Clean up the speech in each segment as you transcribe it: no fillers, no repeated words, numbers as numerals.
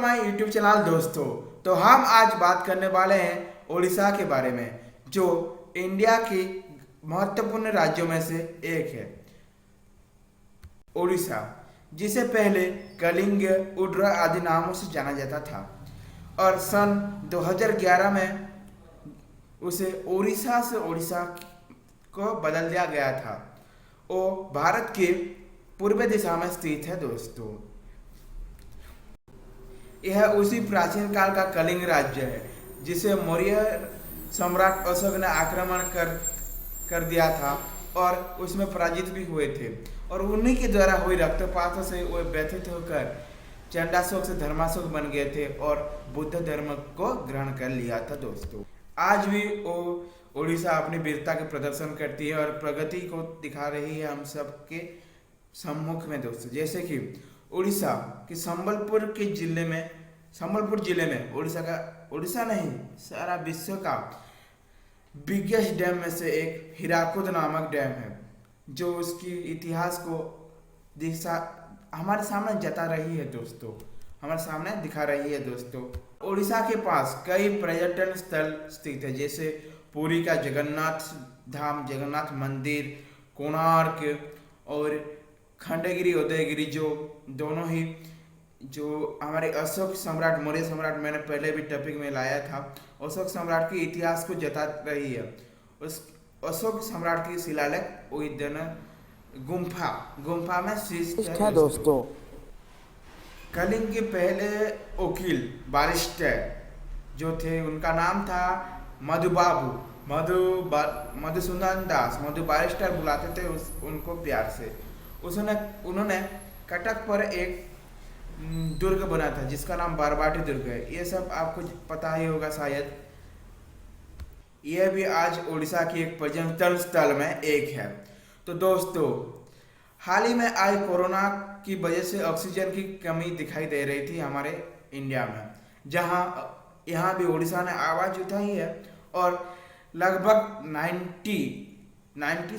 My YouTube channel दोस्तों। तो हम आज बात करने वाले हैं उड़ीसा के बारे में, जो इंडिया के महत्वपूर्ण राज्यों में से एक है। उड़ीसा, जिसे पहले कलिंग, उड्र आदि नामों से जाना जाता था और सन 2011 में उसे उड़ीसा से उड़ीसा को बदल दिया गया था। वो भारत के पूर्व दिशा में स्थित है दोस्तों। यह उसी प्राचीन काल का कलिंग राज्य है जिसे मौर्य सम्राट अशोक ने आक्रमण कर दिया था और उसमें पराजित भी हुए थे, और उन्हीं के द्वारा हुई रक्तपातों से वे व्यथित होकर चंडाशोक से धर्माशोक बन गए थे और बुद्ध धर्म को ग्रहण कर लिया था दोस्तों। आज भी वो उड़ीसा अपनी वीरता के प्रदर्शन करती है और प्रगति को दिखा रही है हम सब के सम्मुख में दोस्तों। जैसे कि उड़ीसा के संबलपुर जिले में उड़ीसा नहीं, सारा विश्व का बिगेस्ट डैम में से एक हीराकुद नामक डैम है, जो उसकी इतिहास को हमारे सामने जता रही है दोस्तों, हमारे सामने दिखा रही है दोस्तों। उड़ीसा के पास कई पर्यटन स्थल स्थित है, जैसे पुरी का जगन्नाथ धाम, जगन्नाथ मंदिर, कोणार्क और खंडगिरी, उदयगिरी, जो दोनों ही जो हमारे अशोक सम्राट, मौर्य सम्राट, मैंने पहले भी टॉपिक में लाया था, अशोक सम्राट के इतिहास को जता रही है। उस अशोक सम्राट की शिलालेख गुम्फा में शीश है दोस्तों। कलिंग के पहले वकील बारिस्टर जो थे, उनका नाम था मधुसूदन दास, मधु बारिस्टर बुलाते थे उनको प्यार से। उन्होंने कटक पर एक दुर्ग बना था जिसका नाम बारबाटी दुर्ग है। ये सब आपको पता ही होगा शायद। यह भी आज उड़ीसा की एक पर्यटन स्थल में एक है। तो दोस्तों, हाल ही में आई कोरोना की वजह से ऑक्सीजन की कमी दिखाई दे रही थी हमारे इंडिया में, यहाँ भी उड़ीसा ने आवाज उठाई है और लगभग 90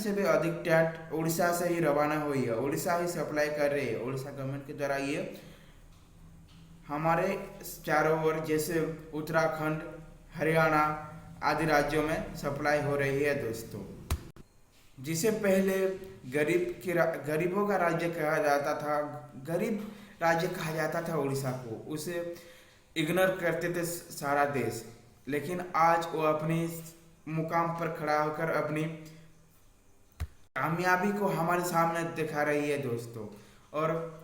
से भी अधिक टेंट उड़ीसा से ही रवाना हुई है, उड़ीसा ही सप्लाई कर रही है। उड़ीसा गवर्नमेंट के द्वारा ये हमारे चारों ओर, जैसे उत्तराखंड, हरियाणा आदि राज्यों में सप्लाई हो रही है दोस्तों। जिसे पहले गरीबों का राज्य कहा जाता था, गरीब राज्य कहा जाता था उड़ीसा को, उसे इग्नोर करते थे सारा देश। लेकिन आज वो अपनी मुकाम पर खड़ा होकर अपनी कामयाबी को हमारे सामने दिखा रही है दोस्तों, और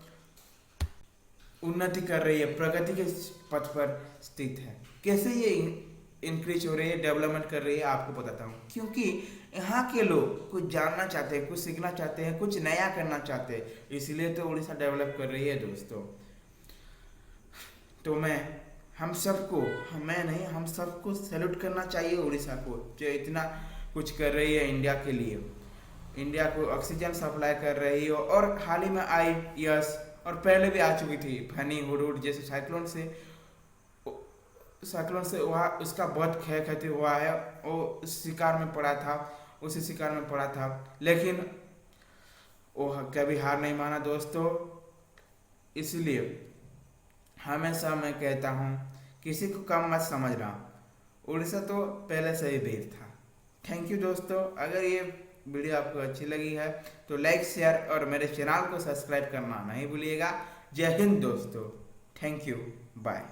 उन्नति कर रही है, प्रगति के पथ पर स्थित है। कैसे ये इंक्रीज हो रही है, डेवलपमेंट कर रही है, आपको बताता हूँ। क्योंकि यहाँ के लोग कुछ जानना चाहते हैं, कुछ सीखना चाहते हैं, कुछ नया करना चाहते हैं, इसलिए तो उड़ीसा डेवलप कर रही है दोस्तों। तो हम सबको सैल्यूट करना चाहिए उड़ीसा को, जो इतना कुछ कर रही है इंडिया के लिए, इंडिया को ऑक्सीजन सप्लाई कर रही है। और हाल ही में आई यस, और पहले भी आ चुकी थी, फनी, हुडहुड जैसे साइक्लोन से वहाँ उसका बहुत क्षति हुआ है। वो उसी शिकार में पड़ा था, लेकिन वो कभी हार नहीं माना दोस्तों। इसलिए हमेशा मैं कहता हूँ, किसी को कम मत समझना, उड़ीसा तो पहले से ही वीर था। थैंक यू दोस्तों। अगर ये वीडियो आपको अच्छी लगी है तो लाइक, शेयर और मेरे चैनल को सब्सक्राइब करना नहीं भूलिएगा। जय हिंद दोस्तों, थैंक यू, बाय।